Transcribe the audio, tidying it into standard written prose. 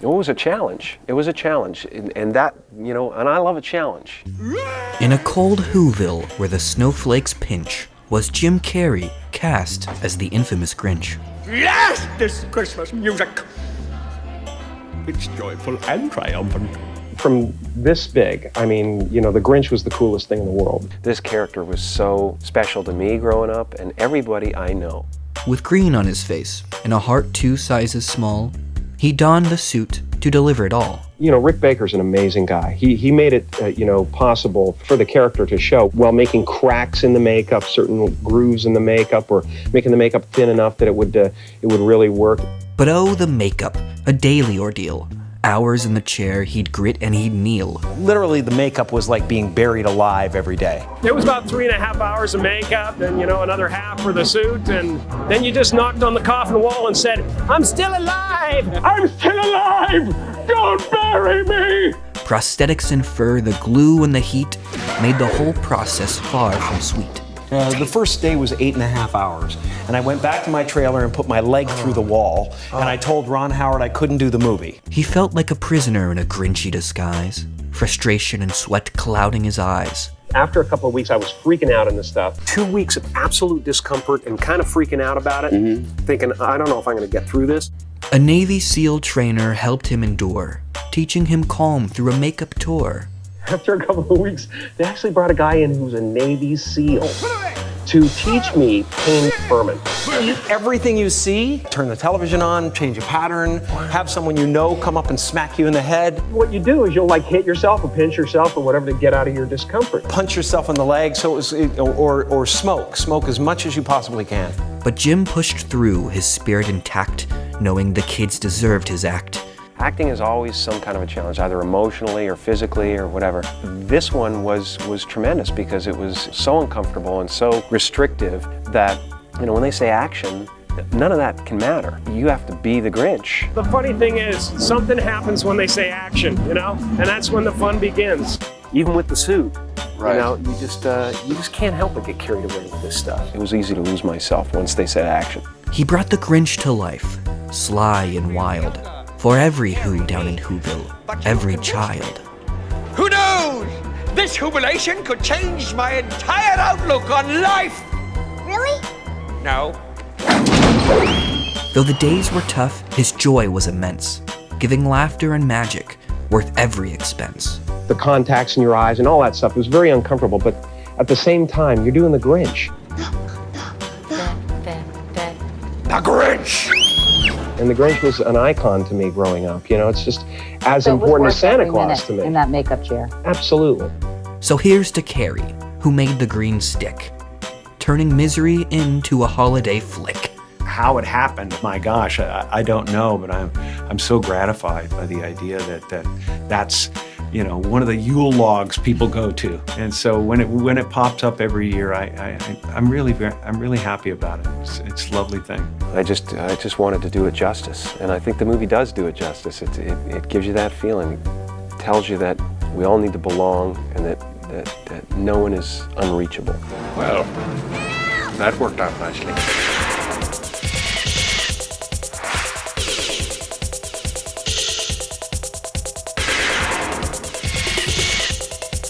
It was a challenge. It was a challenge, and that, you know, and I love a challenge. In a cold Whoville where the snowflakes pinch, was Jim Carrey cast as the infamous Grinch. Yes, this Christmas music. It's joyful and triumphant. From this big, I mean, you know, the Grinch was the coolest thing in the world. This character was so special to me growing up, and everybody I know. With green on his face and a heart 2 sizes small, he donned the suit to deliver it all. You know, Rick Baker's an amazing guy. He made it, you know, possible for the character to show while making cracks in the makeup, certain grooves in the makeup, or making the makeup thin enough that it would really work. But oh, the makeup, a daily ordeal. Hours in the chair, he'd grit and he'd kneel. Literally, the makeup was like being buried alive every day. It was about 3.5 hours of makeup, then, you know, another half for the suit, and then you just knocked on the coffin wall and said, "I'm still alive! I'm still alive! Don't bury me!" Prosthetics and fur, the glue and the heat made the whole process far from sweet. The first day was 8.5 hours, and I went back to my trailer and put my leg through the wall, and I told Ron Howard I couldn't do the movie. He felt like a prisoner in a Grinchy disguise, frustration and sweat clouding his eyes. After a couple of weeks, I was freaking out in this stuff. 2 weeks of absolute discomfort and kind of freaking out about it, thinking, I don't know if I'm going to get through this. A Navy SEAL trainer helped him endure, teaching him calm through a makeup tour. After a couple of weeks, they actually brought a guy in who was a Navy SEAL to teach me pain deferment. Everything you see, turn the television on, change a pattern, have someone you know come up and smack you in the head. What you do is you'll like hit yourself or pinch yourself or whatever to get out of your discomfort. Punch yourself in the leg, or smoke as much as you possibly can. But Jim pushed through, his spirit intact, knowing the kids deserved his act. Acting is always some kind of a challenge, either emotionally or physically or whatever. This one was tremendous because it was so uncomfortable and so restrictive that, you know, when they say action, none of that can matter. You have to be the Grinch. The funny thing is, something happens when they say action, you know, and that's when the fun begins. Even with the suit, Right. you know, you just can't help but get carried away with this stuff. It was easy to lose myself once they said action. He brought the Grinch to life, sly and wild. For every Who down in Whoville, every child. Who knows? This jubilation could change my entire outlook on life. Really? No. Though the days were tough, his joy was immense, giving laughter and magic worth every expense. The contacts in your eyes and all that stuff, it was very uncomfortable, but at the same time, you're doing the Grinch. The Grinch! And the Grinch was an icon to me growing up. You know, it's just as So it was important as worth Santa every Claus minute to me. in that makeup chair. Absolutely. So here's to Carrey, who made the green stick, turning misery into a holiday flick. How it happened, my gosh, I don't know, but I'm so gratified by the idea that's, you know, one of the Yule logs people go to. And so when it pops up every year, I'm really happy about it. It's a lovely thing. I just wanted to do it justice, and I think the movie does do it justice. It gives you that feeling. It tells you that we all need to belong, and that no one is unreachable. Well, that worked out nicely.